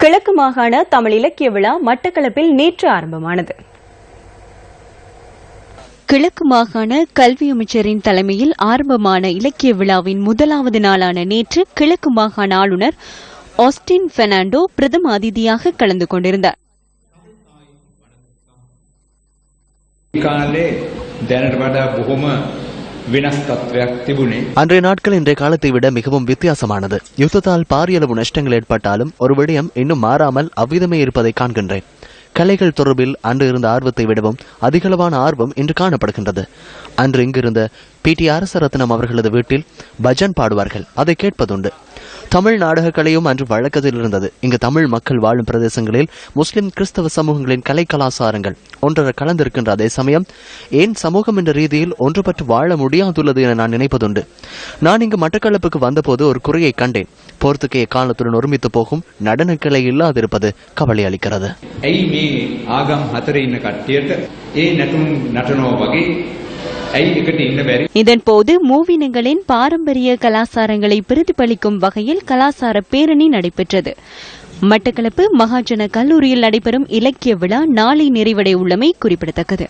கிழக்கு மாகாண தமிழ் இலக்கிய விழா மட்டக்களப்பில் நேற்று ஆரம்பமானது. கிழக்கு மாகாண கல்வி அமைச்சரின் தலைமையில் ஆரம்பமான இலக்கிய விழாவின் முதலாவது நாளான நேற்று கிழக்கு மாகாண ஆளுநர் ஆஸ்டின் பெர்னாண்டோ பிரதம அதிதியாக கலந்து கொண்டிருந்தார். அன்றைய நாட்கள் இன்றைய காலத்தை விட மிகவும் வித்தியாசமானது. யுத்தத்தால் பாரியளவு நஷ்டங்கள் ஏற்பட்டாலும் ஒரு விடயம் இன்னும் மாறாமல் அவ்விதமே இருப்பதை காண்கின்றேன். கலைகள் தொடர்பில் அன்று இருந்த ஆர்வத்தை விடவும் அதிகளவான ஆர்வம் இன்று காணப்படுகின்றது. அன்று இங்கிருந்த PT அரசரத்னம் அவர்களது வீட்டில் பஜன் பாடுவார்கள், அதை கேட்பதுண்டு. தமிழ் நாடக கலையும் அன்று வழக்கத்தில் இருந்தது. இங்கு தமிழ் மக்கள் வாழும் பிரதேசங்களில் முஸ்லிம் கிறிஸ்தவ சமூகங்களின் கலை கலாசாரங்கள் ஒன்றரை கலந்திருக்கின்ற அதே சமயம் ஏன் சமூகம் என்ற ரீதியில் ஒன்றுபட்டு வாழ முடியாதுள்ளது என நான் நினைப்பதுண்டு. நான் இங்கு மட்டக்களப்புக்கு வந்தபோது ஒரு குறையை கண்டேன். போர்த்துகேய காலத்துடன் ஒருமித்து போகும் நடனக்கலை இல்லாதிருப்பது கவலை அளிக்கிறது. இதன்போது மூவினங்களின் பாரம்பரிய கலாசாரங்களை பிரதிபலிக்கும் வகையில் கலாசார பேரணி நடைபெற்றது. மட்டக்களப்பு மகாஜன கல்லூரியில் நடைபெறும் இலக்கிய விழா நாளை நிறைவடைய உள்ளமை குறிப்பிடத்தக்கது.